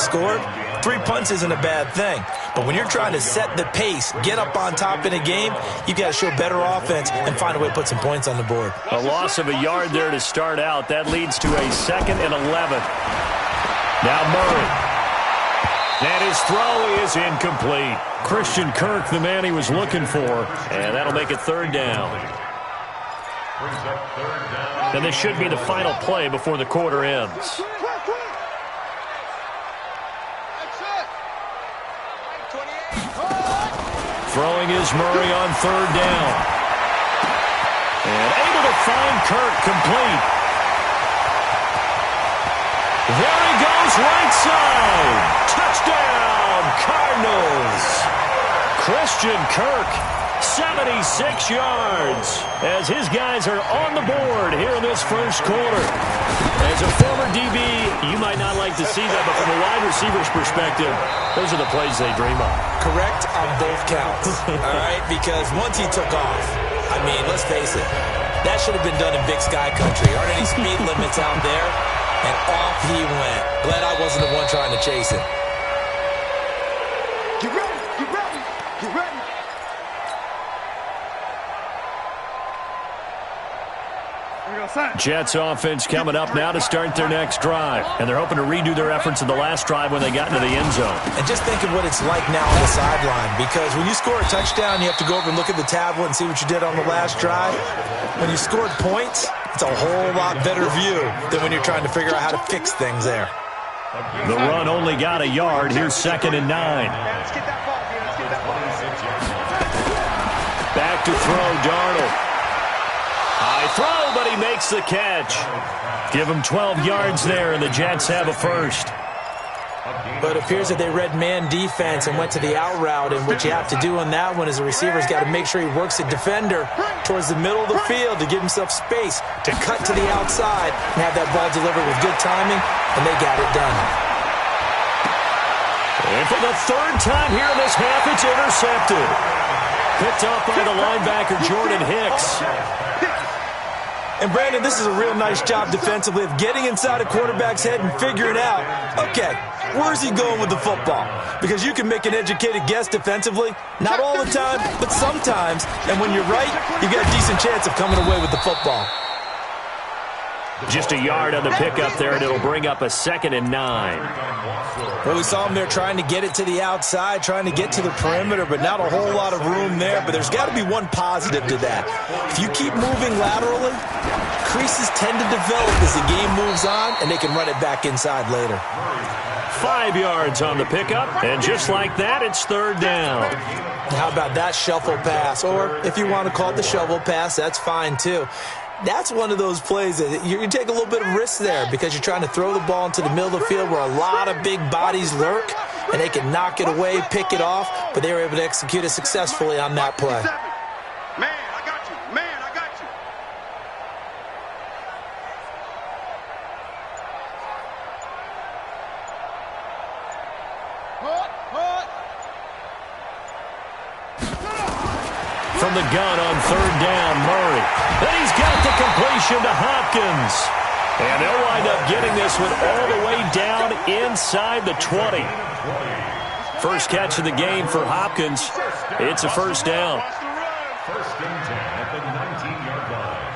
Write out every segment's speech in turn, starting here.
scored, 3 punts isn't a bad thing. But when you're trying to set the pace, get up on top in a game, you got to show better offense and find a way to put some points on the board. A loss of a yard there to start out. That leads to a 2nd and 11. Now Murray. And his throw is incomplete. Christian Kirk, the man he was looking for. And that'll make it 3rd down. And this should be the final play before the quarter ends. Throwing is Murray on 3rd down. And able to find Kirk complete. There he goes, right side. Touchdown, Cardinals. Christian Kirk, 76 yards, as his guys are on the board here in this first quarter. As a former DB, you might not like to see that, but from a wide receiver's perspective, those are the plays they dream of. Correct on both counts, all right? Because once he took off, I mean, let's face it, that should have been done in Big Sky Country. Aren't any speed limits out there? And off he went. Glad I wasn't the one trying to chase it. Get ready, get ready, get ready. Jets offense coming up now to start their next drive. And they're hoping to redo their efforts in the last drive when they got into the end zone. And just think of what it's like now on the sideline. Because when you score a touchdown, you have to go over and look at the tablet and see what you did on the last drive. When you scored points, it's a whole lot better view than when you're trying to figure out how to fix things there. The run only got a yard. Here's 2nd and 9. Back to throw, Darnold. High throw, but he makes the catch. Give him 12 yards there, and the Jets have a first. But it appears that they read man defense and went to the out route, and what you have to do on that one is the receiver's got to make sure he works the defender towards the middle of the field to give himself space to cut to the outside and have that ball delivered with good timing, and they got it done. And for the 3rd time here in this half, it's intercepted. Picked up by the linebacker, Jordan Hicks. And, Brandon, this is a real nice job defensively of getting inside a quarterback's head and figuring out, okay, where's he going with the football? Because you can make an educated guess defensively. Not all the time, but sometimes. And when you're right, you've got a decent chance of coming away with the football. Just a yard on the pickup there, and it'll bring up a 2nd and 9. Well, we saw him there trying to get it to the outside, trying to get to the perimeter, but not a whole lot of room there. But there's got to be one positive to that. If you keep moving laterally, creases tend to develop as the game moves on, and they can run it back inside later. 5 yards on the pickup, and just like that, it's 3rd down. How about that shuffle pass? Or if you want to call it the shovel pass, that's fine too. That's one of those plays that you take a little bit of risk there because you're trying to throw the ball into the middle of the field where a lot of big bodies lurk, and they can knock it away, pick it off, but they were able to execute it successfully on that play. Man, I got you. Man, I got you. From the gun on 3rd down, Murray. And he's got the completion to Hopkins. And they'll wind up getting this one all the way down inside the 20. First catch of the game for Hopkins. It's a first down. First and 10 at the 19-yard line.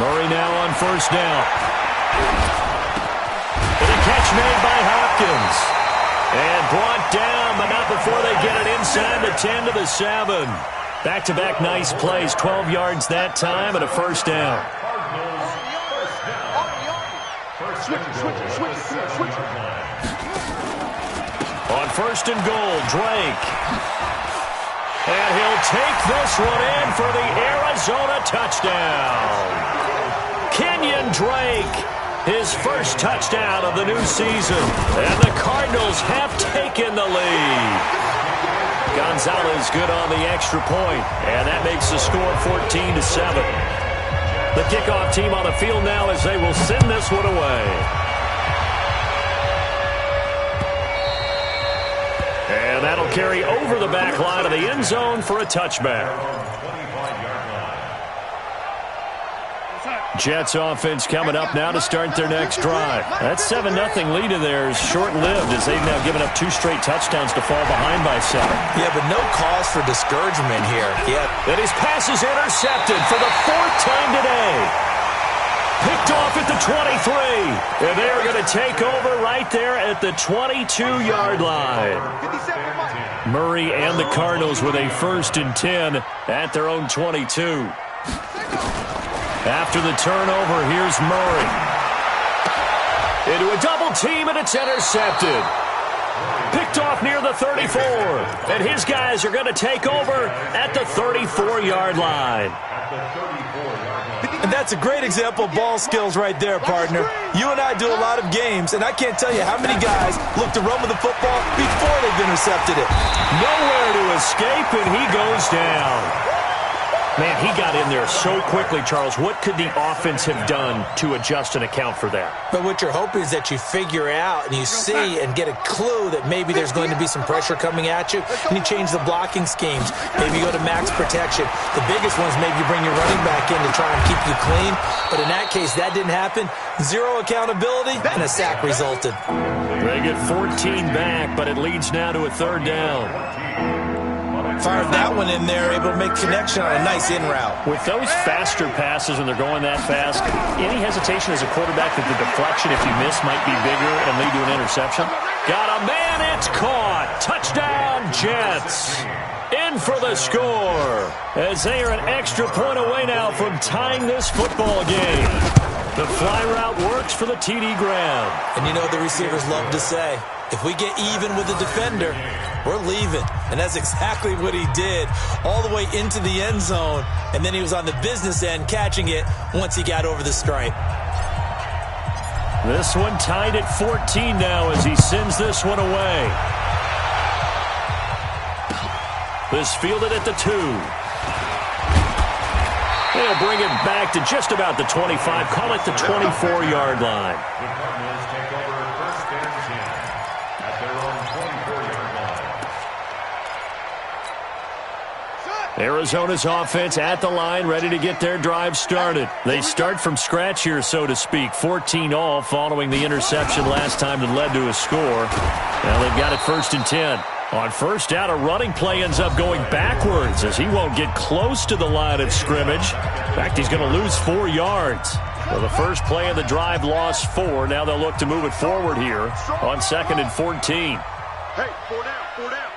Murray now on first down. And a catch made by Hopkins. And brought down, but not before they get it inside the 10 to the 7. Back-to-back nice plays, 12 yards that time, and a first down. On first and goal, Drake. And he'll take this one in for the Arizona touchdown. Kenyon Drake, his first touchdown of the new season. And the Cardinals have taken the lead. Gonzalez good on the extra point, and that makes the score 14-7. The kickoff team on the field now as they will send this one away. And that'll carry over the back line of the end zone for a touchback. Jets offense coming up now to start their next drive. That 7-0 lead of theirs short-lived as they've now given up 2 straight touchdowns to fall behind by 7. Yeah, but no cause for discouragement here. Yeah. And his pass is intercepted for the 4th time today. Picked off at the 23. And they are going to take over right there at the 22-yard line. Murray and the Cardinals with a 1st and 10 at their own 22. After the turnover, here's Murray. Into a double team, and it's intercepted. Picked off near the 34. And his guys are going to take over at the 34-yard line. And that's a great example of ball skills right there, partner. You and I do a lot of games, and I can't tell you how many guys look to run with the football before they've intercepted it. Nowhere to escape, and he goes down. Man, he got in there so quickly, Charles. What could the offense have done to adjust and account for that? But what you're hoping is that you figure out and you see and get a clue that maybe there's going to be some pressure coming at you, and you change the blocking schemes. Maybe you go to max protection. The biggest one is maybe you bring your running back in to try and keep you clean. But in that case, that didn't happen. 0 accountability, and a sack resulted. They get 14 back, but it leads now to a 3rd down. Fired that one in there, able to make connection on a nice in route. With those faster passes when they're going that fast, any hesitation as a quarterback that the deflection, if you miss, might be bigger and lead to an interception? Got a man, it's caught. Touchdown, Jets. In for the score, as they are an extra point away now from tying this football game. The fly route works for the TD Graham. And you know what the receivers love to say? If we get even with the defender, we're leaving. And that's exactly what he did, all the way into the end zone. And then he was on the business end catching it once he got over the stripe. This one tied at 14 now as he sends this one away. This fielded at the 2. They'll bring it back to just about the 25. Call it the 24-yard line. Arizona's offense at the line, ready to get their drive started. They start from scratch here, so to speak. 14-all following the interception last time that led to a score. Now they've got it 1st and 10. On 1st down, a running play ends up going backwards as he won't get close to the line of scrimmage. In fact, he's going to lose 4 yards. Well, the first play of the drive lost 4. Now they'll look to move it forward here on 2nd and 14. Hey, 4 down, 4 down.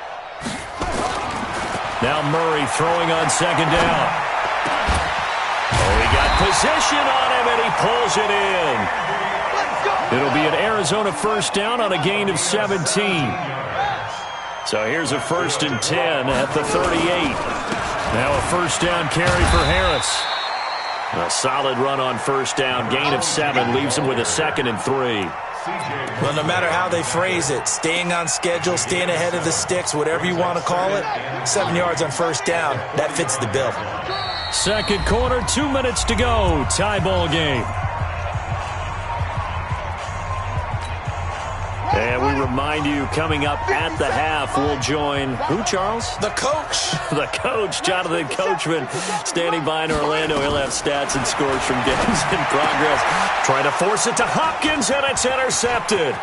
Now Murray throwing on 2nd down. Oh, he got position on him, and he pulls it in. It'll be an Arizona 1st down on a gain of 17. So here's a 1st and 10 at the 38. Now a 1st down carry for Harris. A solid run on 1st down. Gain of 7 leaves him with a 2nd and 3. Well, no matter how they phrase it, staying on schedule, staying ahead of the sticks, whatever you want to call it, 7 yards on 1st down, that fits the bill. 2nd quarter, 2 minutes to go. Tie ball game. And we remind you, coming up at the half, we'll join who, Charles? The coach. The coach, Jonathan Coachman, standing by in Orlando. He'll have stats and scores from games in progress. Trying to force it to Hopkins, and it's intercepted.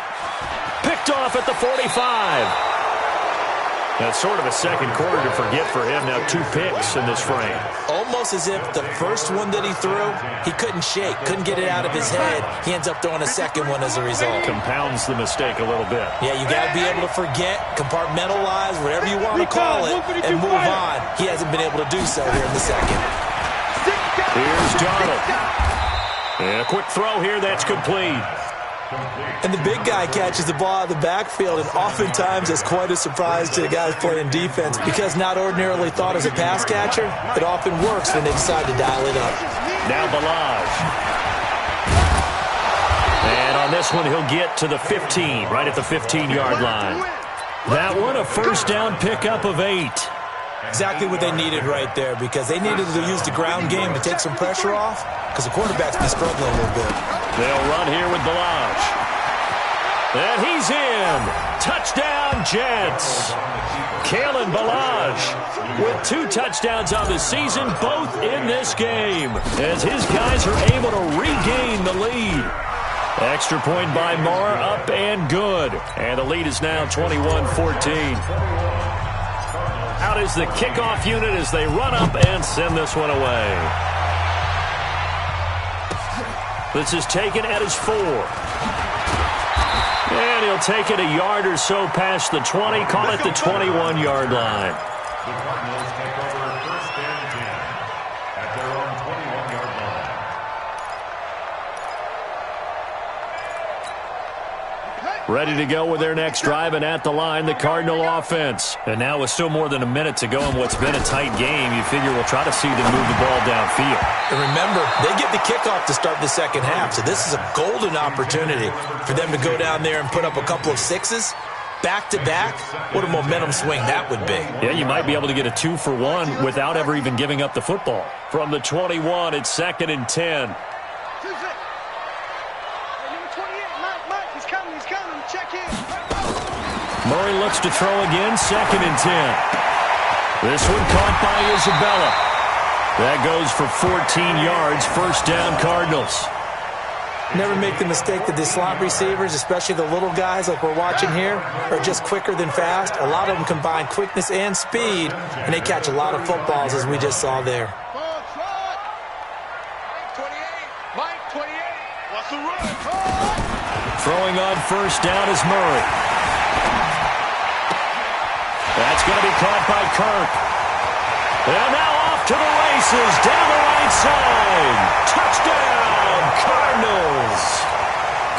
Picked off at the 45. That's sort of a 2nd quarter to forget for him. Now 2 picks in this frame. Almost as if the first one that he threw, he couldn't shake, couldn't get it out of his head. He ends up throwing a 2nd one as a result. Compounds the mistake a little bit. Yeah, you got to be able to forget, compartmentalize, whatever you want to call it, and move on. He hasn't been able to do so here in the 2nd. Here's Darnold. And a quick throw here, that's complete. And the big guy catches the ball out of the backfield, and oftentimes it's quite a surprise to the guys playing defense because not ordinarily thought as a pass catcher, it often works when they decide to dial it up. Now Ballage. And on this one, he'll get to the 15, right at the 15-yard line. That one, a 1st down pickup of 8. Exactly what they needed right there because they needed to use the ground game to take some pressure off because the quarterback's been struggling a little bit. They'll run here with Ballage. And he's in. Touchdown, Jets. Kalen Ballage with 2 touchdowns on the season, both in this game, as his guys are able to regain the lead. Extra point by Marr, up and good. And the lead is now 21-14. Out is the kickoff unit as they run up and send this one away. This is taken at his 4. And he'll take it a yard or so past the 20, call it the 21-yard line. The Cardinals take over 1st and 10 at their own 21-yard line. Ready to go with their next drive, and at the line, the Cardinal offense. And now with still more than a minute to go in what's been a tight game, you figure we'll try to see them move the ball downfield. And remember, they get the kickoff to start the second half, so this is a golden opportunity for them to go down there and put up a couple of 6s. Back-to-back, what a momentum swing that would be. Yeah, you might be able to get a 2-for-1 without ever even giving up the football. From the 21, it's 2nd and 10. Murray looks to throw again, 2nd and 10. This one caught by Isabella. That goes for 14 yards, 1st down Cardinals. Never make the mistake that the slot receivers, especially the little guys like we're watching here, are just quicker than fast. A lot of them combine quickness and speed, and they catch a lot of footballs, as we just saw there. Throwing on 1st down is Murray. That's going to be caught by Kirk. And now off to the races, down the right side. Touchdown, Cardinals.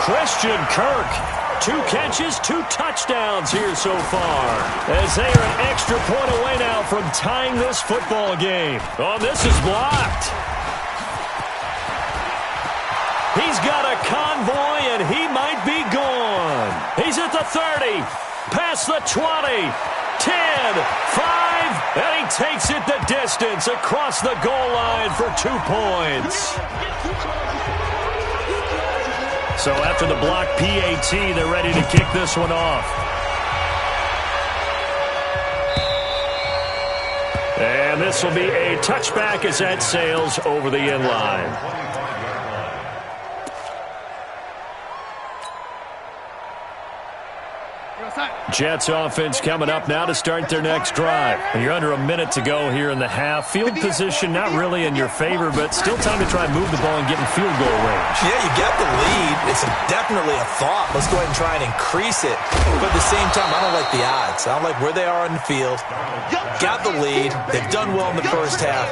Christian Kirk, 2 catches, 2 touchdowns here so far, as they are an extra point away now from tying this football game. Oh, this is blocked. He's got a convoy, and he might be gone. He's at the 30, past the 20. 10, 5, and he takes it the distance across the goal line for 2 points. So after the block PAT, they're ready to kick this one off. And this will be a touchback as that sails over the end line. Jets offense coming up now to start their next drive. You're under a minute to go here in the half. Field position not really in your favor, but still time to try and move the ball and get in field goal range. Yeah, you got the lead. It's definitely a thought. Let's go ahead and try and increase it. But at the same time, I don't like the odds. I don't like where they are on the field. Got the lead. They've done well in the first half.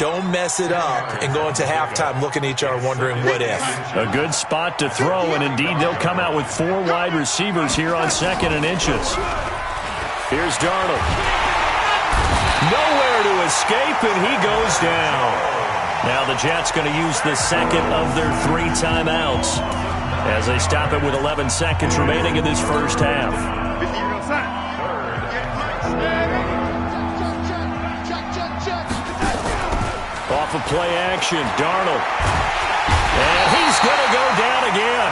Don't mess it up and go into halftime looking at each other wondering what if. A good spot to throw, and indeed they'll come out with 4 wide receivers here on 2nd and inches. Here's Darnold. Nowhere to escape, and he goes down. Now the Jets going to use the second of their 3 timeouts as they stop it with 11 seconds remaining in this first half. Off of play action, Darnold. And he's going to go down again.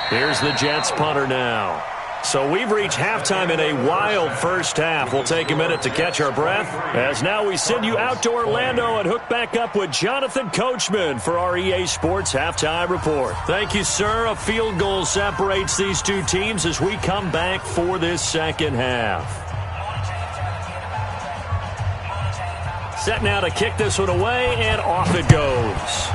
Here's the Jets punter now. So we've reached halftime in a wild first half. We'll take a minute to catch our breath, as now we send you out to Orlando and hook back up with Jonathan Coachman for our EA Sports Halftime Report. Thank you, sir. A field goal separates these 2 teams as we come back for this second half. Set now to kick this one away, and off it goes.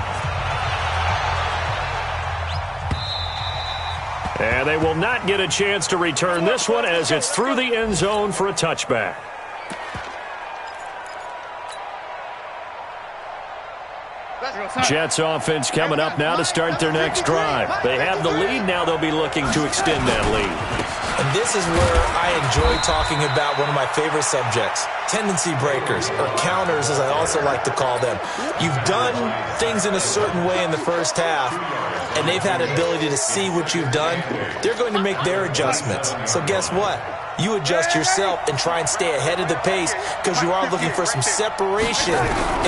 And they will not get a chance to return this one as it's through the end zone for a touchback. Jets offense coming up now to start their next drive. They have the lead. Now they'll be looking to extend that lead. And this is where I enjoy talking about one of my favorite subjects, tendency breakers, or counters as I also like to call them. You've done things in a certain way in the first half, and they've had the ability to see what you've done. They're going to make their adjustments. So guess what? you adjust yourself and try and stay ahead of the pace because you are looking for some separation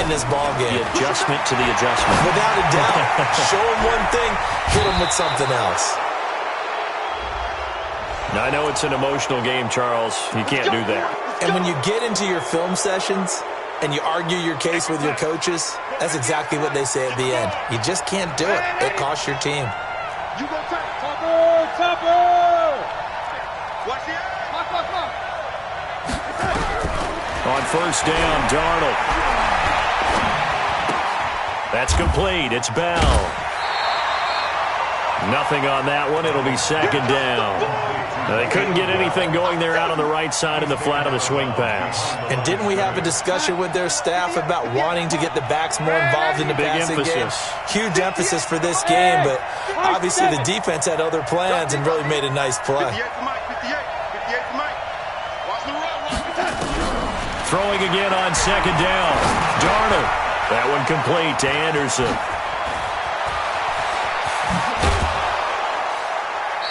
in this ball game. The adjustment to the adjustment. Without a doubt. Show them one thing, hit them with something else. Now, I know it's an emotional game, Charles. You can't do that. And when you get into your film sessions and you argue your case with your coaches, that's exactly what they say at the end. You just can't do it. It costs your team. You go tight. Topper! Watch it. On first down, Darnold. That's complete. It's Bell. Nothing on that one. It'll be second down. Now, they couldn't get anything going there out on the right side of the flat of the swing pass. And didn't we have a discussion with their staff about wanting to get the backs more involved in the passing game? Huge emphasis for this game, but obviously the defense had other plans and really made a nice play. 58 to Mike. 58 to Mike. Watch the run. Throwing again on second down. Darnold. That one complete to Anderson.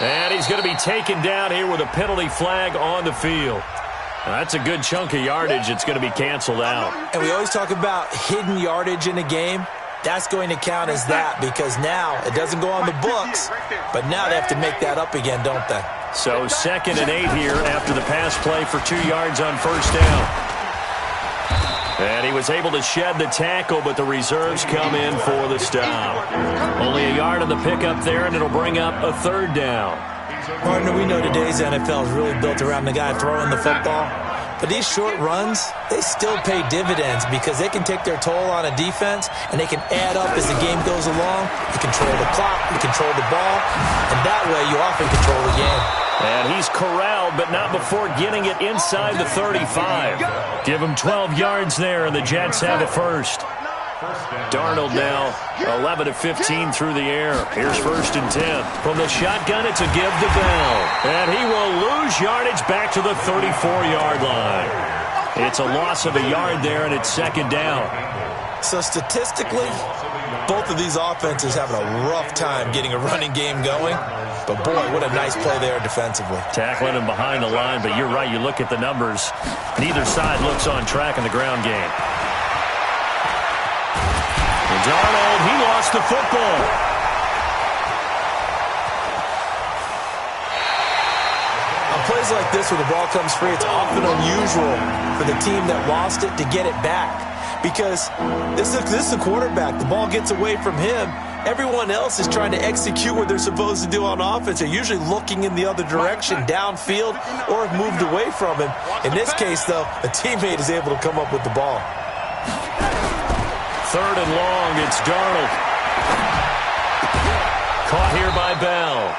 And he's going to be taken down here with a penalty flag on the field. Now, that's a good chunk of yardage. It's going to be canceled out. And we always talk about hidden yardage in a game. That's going to count as that because now it doesn't go on the books, but now they have to make that up again, don't they? So 2nd and 8 here after the pass play for 2 yards on first down. And he was able to shed the tackle, but the reserves come in for the stop. Only a yard on the pickup there, and it'll bring up a 3rd down. Partner, we know today's NFL is really built around the guy throwing the football. But these short runs, they still pay dividends because they can take their toll on a defense, and they can add up as the game goes along. You control the clock, you control the ball, and that way you often control the game. And he's corralled, but not before getting it inside the 35. Give him 12 yards there, and the Jets have it first. Darnold now 11 of 15 through the air. Here's 1st and 10. From the shotgun, it's a give to Bell. And he will lose yardage back to the 34-yard line. It's a loss of a yard there, and it's 2nd down. So statistically, both of these offenses having a rough time getting a running game going. But, boy, what a nice play there defensively. Tackling him behind the line, but you're right. You look at the numbers. Neither side looks on track in the ground game. And Darnold, he lost the football. On plays like this where the ball comes free, it's often unusual for the team that lost it to get it back. Because this is a quarterback. The ball gets away from him. Everyone else is trying to execute what they're supposed to do on offense. They're usually looking in the other direction, downfield, or have moved away from him. In this case, though, a teammate is able to come up with the ball. 3rd and long, it's Darnold. Caught here by Bell.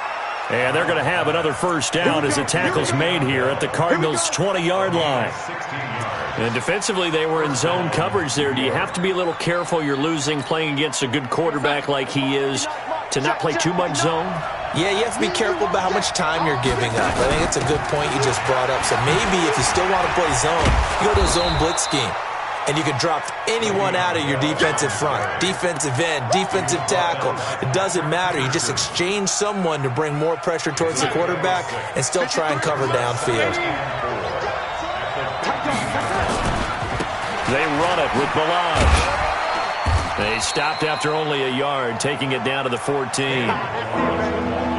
And they're going to have another first down as the tackle's made here at the Cardinals' 20-yard line. And defensively, they were in zone coverage there. Do you have to be a little careful? You're losing playing against a good quarterback like he is to not play too much zone? Yeah, you have to be careful about how much time you're giving up. I think it's a good point you just brought up. So maybe if you still want to play zone, you go to a zone blitz scheme. And you can drop anyone out of your defensive front, defensive end, defensive tackle. It doesn't matter. You just exchange someone to bring more pressure towards the quarterback and still try and cover downfield. They run it with Balazs. They stopped after only a yard, taking it down to the 14.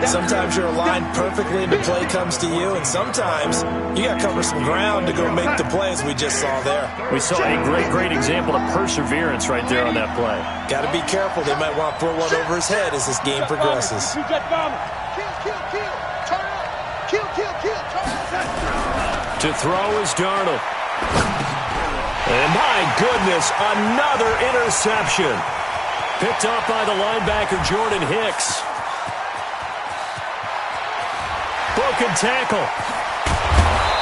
Sometimes you're aligned perfectly and the play comes to you, and sometimes you got to cover some ground to go make the plays we just saw there. We saw a great example of perseverance right there on that play. Got to be careful. They might want to throw one over his head as this game progresses. To throw is Darnold. And my goodness, another interception. Picked off by the linebacker, Jordan Hicks. Broken tackle.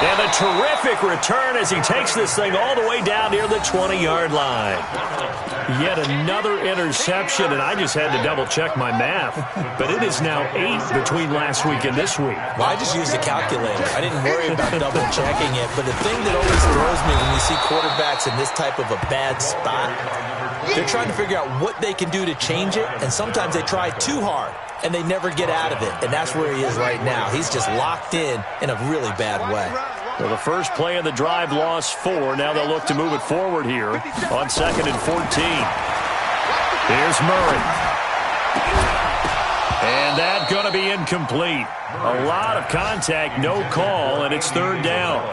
And a terrific return as he takes this thing all the way down near the 20-yard line. Yet another interception, and I just had to double-check my math. But it is now 8 between last week and this week. Well, I just used a calculator. I didn't worry about double-checking it. But the thing that always throws me when you see quarterbacks in this type of a bad spot, they're trying to figure out what they can do to change it, and sometimes they try too hard. and they never get out of it. And that's where he is right now. He's just locked in a really bad way. Well, the first play of the drive lost 4. Now they'll look to move it forward here on 2nd and 14. Here's Murray. And that's going to be incomplete. A lot of contact, no call, and it's 3rd down.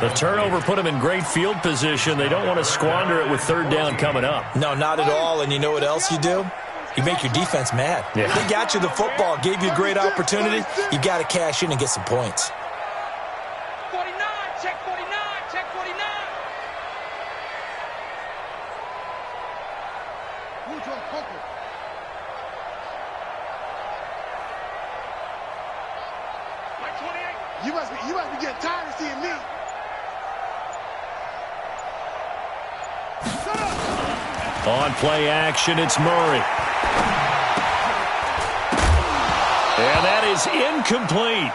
The turnover put them in great field position. They don't want to squander it with 3rd down coming up. No, not at all. And you know what else you do? You make your defense mad. Yeah. They got you the football, gave you a great opportunity. You got to cash in and get some points. 49, check 49, check 49. Like 28. You must be getting tired of seeing me. On play action, it's Murray. And that is incomplete.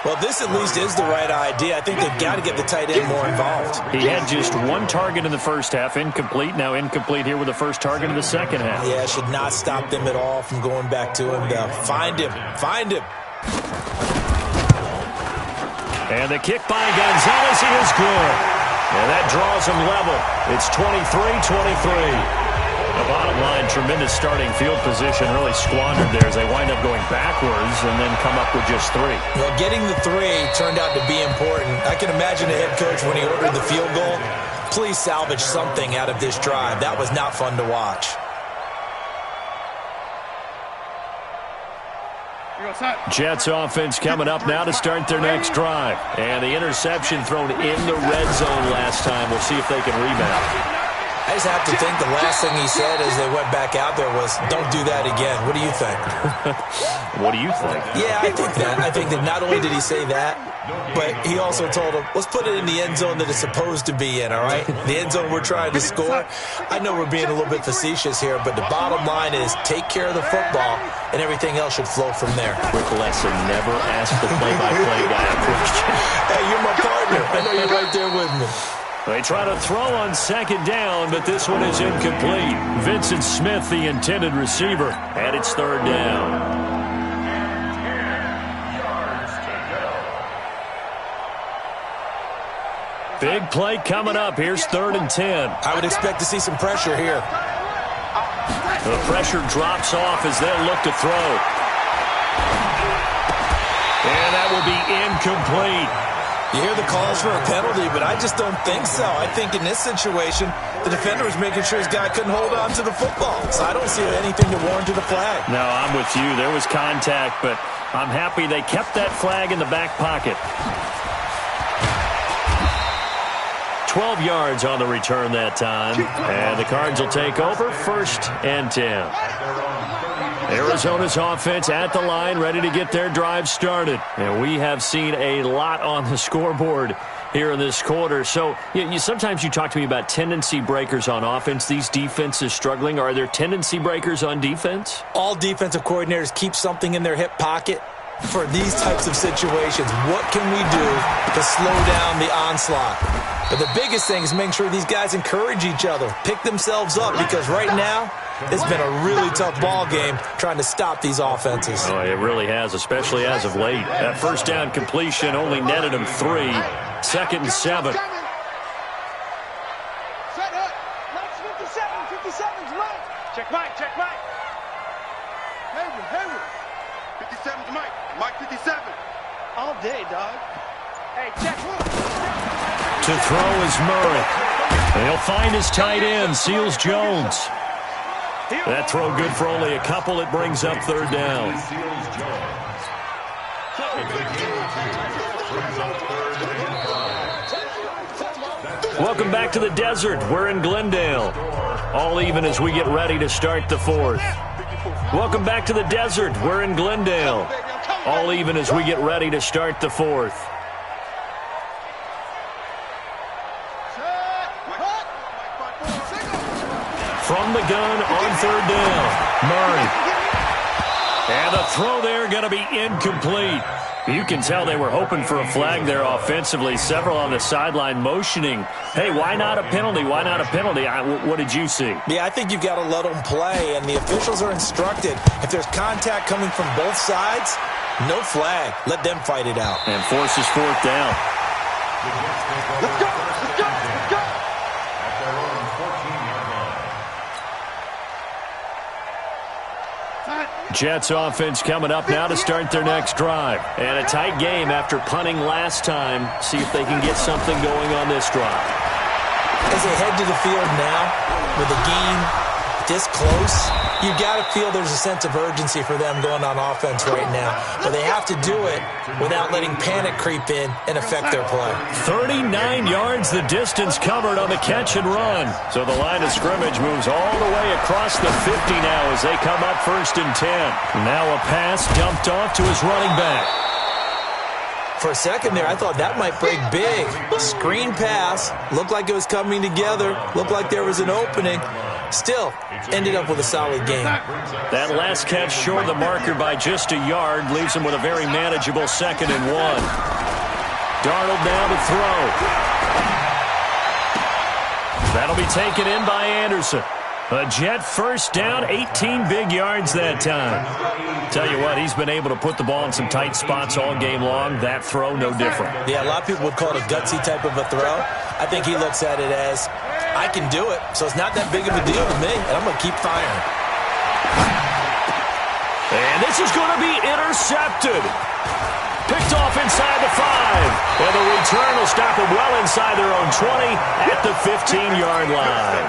Well, this at least is the right idea. I think they've got to get the tight end more involved. He had just 1 target in the first half, incomplete. Now incomplete here with the first target in the second half. Yeah, should not stop them at all from going back to him. Find him. Find him. And the kick by Gonzalez is good. And that draws him level. It's 23-23. The bottom line, tremendous starting field position, really squandered there as they wind up going backwards and then come up with just 3. Well, getting the 3 turned out to be important. I can imagine the head coach when he ordered the field goal. Please salvage something out of this drive. That was not fun to watch. Jets offense coming up now to start their next drive. And the interception thrown in the red zone last time. We'll see if they can rebound. I just have to think the last thing he said as they went back out there was, don't do that again. What do you think? What do you think? Yeah, I think that. I think that not only did he say that, but he also told him, let's put it in the end zone that it's supposed to be in, all right? The end zone we're trying to score. I know we're being a little bit facetious here, but the bottom line is take care of the football, and everything else should flow from there. Quick lesson, never ask the play-by-play guy a question. Hey, you're my partner. I know you're right there with me. They try to throw on 2nd down, but this one is incomplete. Vincent Smith, the intended receiver, and it's 3rd down. Big play coming up. Here's 3rd and 10. I would expect to see some pressure here. The pressure drops off as they'll look to throw. And that will be incomplete. You hear the calls for a penalty, but I just don't think so. I think in this situation, the defender was making sure his guy couldn't hold on to the football. So I don't see anything to warrant a flag. No, I'm with you. There was contact, but I'm happy they kept that flag in the back pocket. 12 yards on the return that time. And the Cards will take over 1st and 10. Arizona's offense at the line, ready to get their drive started. And we have seen a lot on the scoreboard here in this quarter. So sometimes you talk to me about tendency breakers on offense. These defenses struggling. Are there tendency breakers on defense? All defensive coordinators keep something in their hip pocket for these types of situations. What can we do to slow down the onslaught? But the biggest thing is making sure these guys encourage each other, pick themselves up, because right now it's been a really tough ball game trying to stop these offenses. Oh, it really has, especially as of late. That 1st down completion only netted them 3. 2nd and 7. Set up. Mike's 57. 57's Mike. Check Mike. Check Mike. Hayward. 57's Mike. Mike 57. All day, dog. Hey, check. To throw is Murray. He'll find his tight end, Seals Jones. That throw good for only a couple. It brings up 3rd down. Welcome back to the desert. We're in Glendale. All even as we get ready to start the 4th. Welcome back to the desert. We're in Glendale. All even as we get ready to start the 4th. From the gun on 3rd down. Murray. And the throw there going to be incomplete. You can tell they were hoping for a flag there offensively. Several on the sideline motioning, hey, why not a penalty? Why not a penalty? What did you see? Yeah, I think you've got to let them play, and the officials are instructed. If there's contact coming from both sides, no flag. Let them fight it out. And forces fourth down. Let's go! Let's go! Let's go! At their own 14-yard line. Jets offense coming up now to start their next drive. And a tight game after punting last time. See if they can get something going on this drive. As they head to the field now, with the game this close, you got to feel there's a sense of urgency for them going on offense right now. But they have to do it without letting panic creep in and affect their play. 39 yards the distance covered on the catch and run. So the line of scrimmage moves all the way across the 50 now as they come up 1st and 10. Now a pass dumped off to his running back. For a second there, I thought that might break big. Screen pass. Looked like it was coming together. Looked like there was an opening. Still, ended up with a solid game. That last catch short of the marker by just a yard leaves him with a very manageable 2nd and 1. Darnold now to throw. That'll be taken in by Anderson. A Jet first down, 18 big yards that time. Tell you what, he's been able to put the ball in some tight spots all game long. That throw, no different. Yeah, a lot of people would call it a gutsy type of a throw. I think he looks at it as, I can do it, so it's not that big of a deal to me, and I'm going to keep firing. And this is going to be intercepted. Picked off inside the 5. And the return will stop them well inside their own 20 at the 15-yard line.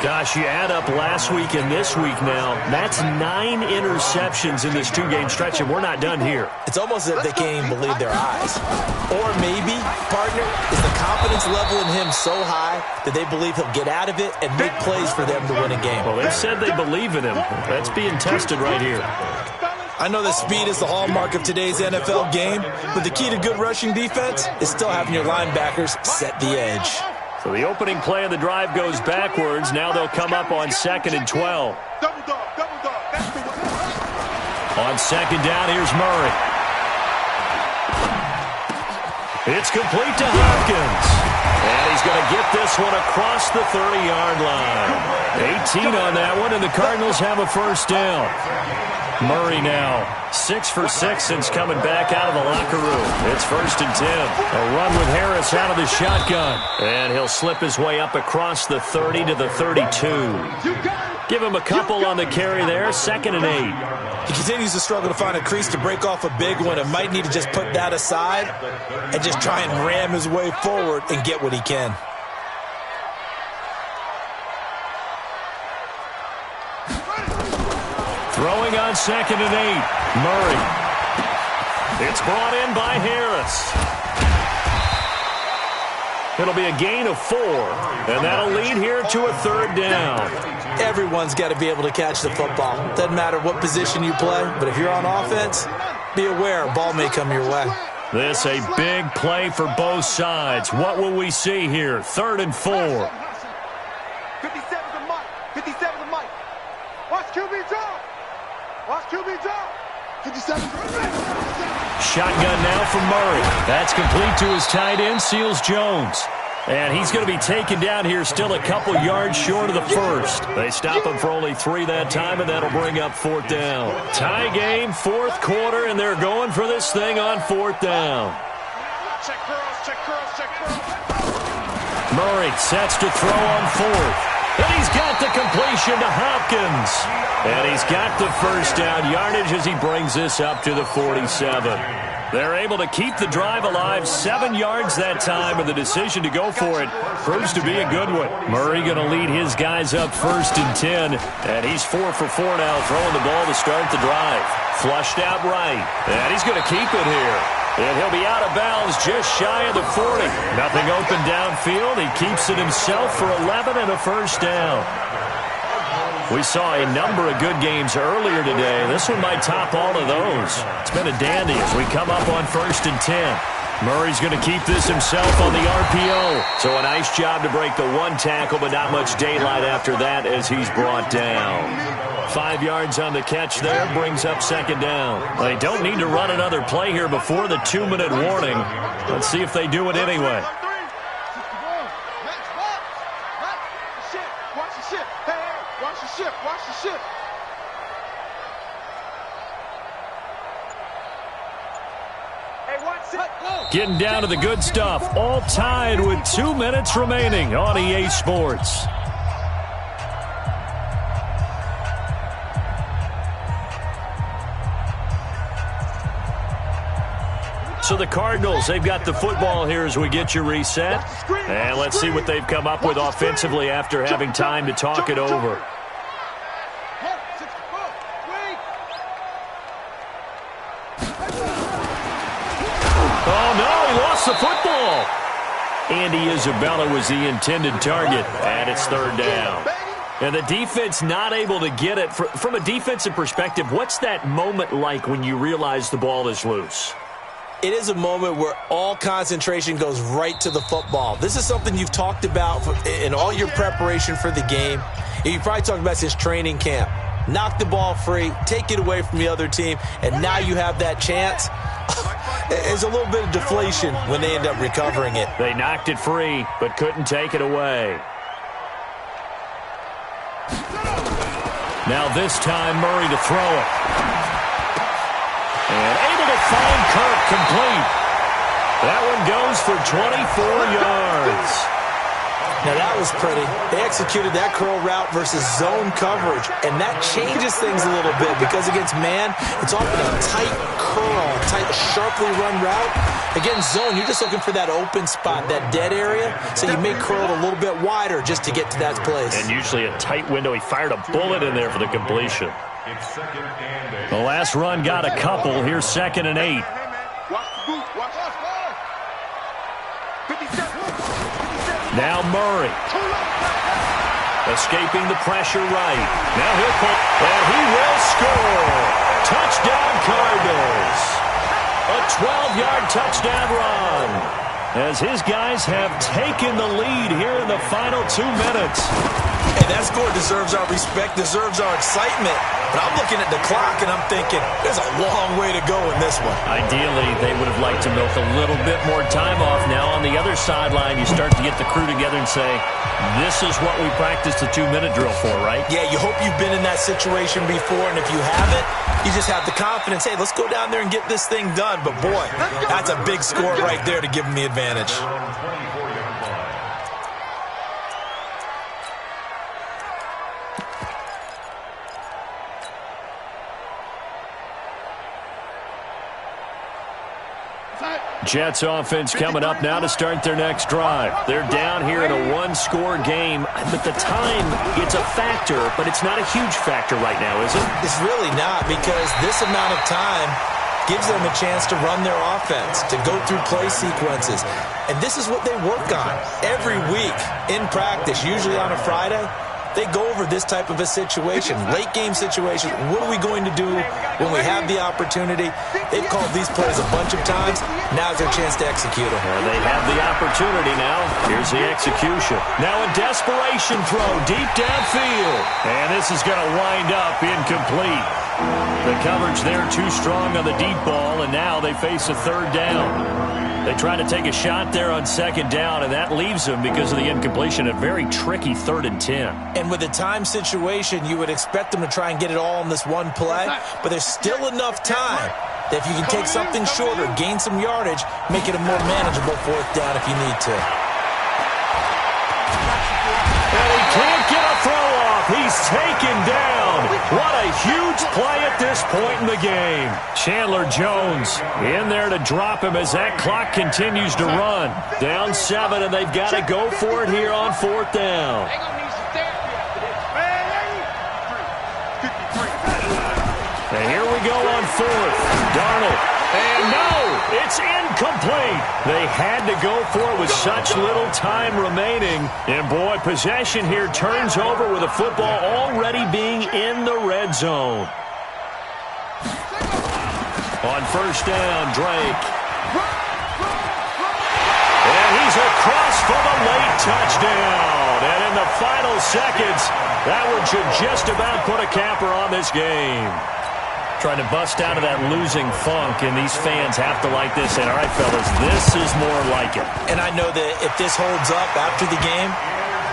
Gosh, you add up last week and this week now, that's 9 interceptions in this 2-game stretch, and we're not done here. It's almost as if they can't even believe their eyes. Or maybe, partner, is the confidence level in him so high that they believe he'll get out of it and make plays for them to win a game. Well, they said they believe in him. That's being tested right here. I know that speed is the hallmark of today's NFL game, but the key to good rushing defense is still having your linebackers set the edge. So the opening play of the drive goes backwards. Now they'll come up on 2nd and 12. On 2nd down, here's Murray. It's complete to Hopkins. And he's going to get this one across the 30-yard line. 18 on that one, and the Cardinals have a first down. Murray now 6 for 6 since coming back out of the locker room. It's 1st and 10. A run with Harris out of the shotgun. And he'll slip his way up across the 30 to the 32. Give him a couple on the carry there. 2nd and 8. He continues to struggle to find a crease to break off a big one and might need to just put that aside and just try and ram his way forward and get what he can. Throwing on 2nd and 8. Murray. It's brought in by Harris. It'll be a gain of 4, and that'll lead here to a 3rd down. Everyone's got to be able to catch the football. Doesn't matter what position you play, but if you're on offense, be aware a ball may come your way. This a big play for both sides. What will we see here? 3rd and 4. 57 to Mike. 57 to Mike. Watch QB drop. Watch QB drop. 57. Shotgun now from Murray. That's complete to his tight end, Seals Jones. And he's going to be taken down here still a couple yards short of the first. They stop him for only 3 that time, and that'll bring up 4th down. Tie game, 4th quarter, and they're going for this thing on 4th down. Check girls, check girls, check girls. Murray sets to throw on 4th. And he's got the completion to Hopkins. And he's got the first down yardage as he brings this up to the 47. They're able to keep the drive alive, 7 yards that time, and the decision to go for it proves to be a good one. Murray going to lead his guys up 1st and 10, and he's 4 for 4 now, throwing the ball to start the drive. Flushed out right, and he's going to keep it here. And he'll be out of bounds just shy of the 40. Nothing open downfield. He keeps it himself for 11 and a first down. We saw a number of good games earlier today. This one might top all of those. It's been a dandy as we come up on 1st and 10. Murray's going to keep this himself on the RPO. So a nice job to break the 1 tackle, but not much daylight after that as he's brought down. 5 yards on the catch there, brings up second down. They don't need to run another play here before the 2-minute warning. Let's see if they do it anyway. Getting down to the good stuff. All tied with 2 minutes remaining on EA Sports. So the Cardinals, they've got the football here as we get you reset. And let's see what they've come up with offensively after having time to talk it over. Oh, no, he lost the football. Andy Isabella was the intended target, and it's third down. And the defense not able to get it. From a defensive perspective, what's that moment like when you realize the ball is loose? It is a moment where all concentration goes right to the football. This is something you've talked about in all your preparation for the game. You probably talked about since training camp. Knock the ball free, take it away from the other team, and now you have that chance. There's a little bit of deflation when they end up recovering it. They knocked it free, but couldn't take it away. Now this time, Murray to throw it. And able to find Kirk complete. That one goes for 24 yards. Now that was pretty. They executed that curl route versus zone coverage, and that changes things a little bit because against man, it's often a tight curl, tight, sharply run route. Against zone, you're just looking for that open spot, that dead area, so you may curl it a little bit wider just to get to that place. And usually a tight window. He fired a bullet in there for the completion. The last run got a couple. Here's 2nd and 8. Now Murray. Escaping the pressure right. Now he'll pull, and he will score. Touchdown Cardinals. A 12-yard touchdown run. As his guys have taken the lead here in the final 2 minutes. And that score deserves our respect, deserves our excitement. But I'm looking at the clock, and I'm thinking, there's a long way to go in this one. Ideally, they would have liked to milk a little bit more time off. Now on the other sideline, you start to get the crew together and say, this is what we practiced the 2-minute drill for, right? Yeah, you hope you've been in that situation before, and if you haven't, you just have the confidence, hey, let's go down there and get this thing done. But, boy, that's a big score right there to give them the advantage. Jets offense coming up now to start their next drive. They're down here in a one-score game, but the time, it's a factor, but it's not a huge factor right now, is it? It's really not, because this amount of time gives them a chance to run their offense, to go through play sequences. And this is what they work on every week in practice, usually on a Friday. They go over this type of a situation, late game situation. What are we going to do when we have the opportunity? They've called these plays a bunch of times. Now's their chance to execute them. Well, they have the opportunity now. Here's the execution. Now a desperation throw deep downfield. And this is going to wind up incomplete. The coverage there too strong on the deep ball, and now they face a third down. They try to take a shot there on second down, and that leaves them, because of the incompletion, a very tricky 3rd and 10. And with the time situation, you would expect them to try and get it all in this one play, but there's still enough time that if you can take something shorter, gain some yardage, make it a more manageable 4th down if you need to. And he can't get a throw off. He's taken down. What a huge play at this point in the game. Chandler Jones in there to drop him as that clock continues to run. Down 7, and they've got to go for it here on 4th down. And here we go on 4th. Darnold. And no, it's incomplete. They had to go for it with such little time remaining. And, boy, possession here turns over with the football already being in the red zone. On 1st down, Drake. And he's goes across for the late touchdown. And in the final seconds, that one should just about put a capper on this game. Trying to bust out of that losing funk, and these fans have to like this. And all right, fellas, this is more like it. And I know that if this holds up after the game,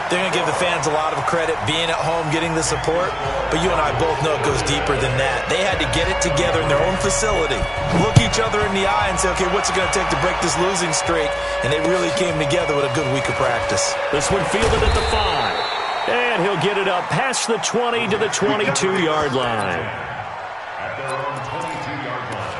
they're going to give the fans a lot of credit being at home, getting the support. But you and I both know it goes deeper than that. They had to get it together in their own facility, look each other in the eye and say, okay, what's it going to take to break this losing streak? And they really came together with a good week of practice. This one fielded at the 5. And he'll get it up past the 20 to the 22-yard line. At their own 22-yard line.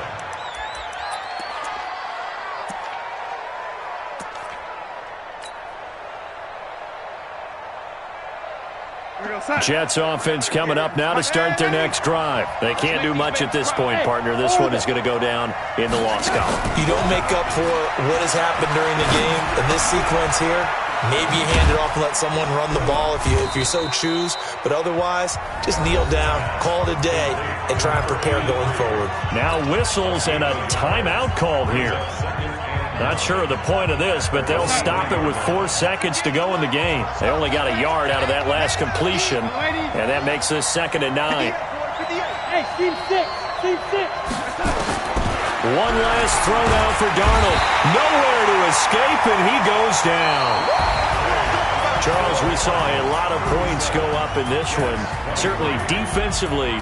Jets offense coming up now to start their next drive. They can't do much at this point, partner. This one is going to go down in the loss column. You don't make up for what has happened during the game in this sequence here. Maybe you hand it off and let someone run the ball if you so choose. But otherwise, just kneel down, call it a day, and try and prepare going forward. Now whistles and a timeout called here. Not sure of the point of this, but they'll stop it with 4 seconds to go in the game. They only got a yard out of that last completion, and that makes this 2nd and 9. Hey, team 6. One last throw down for Darnold. Nowhere to escape, and he goes down. Charles, we saw a lot of points go up in this one. Certainly defensively.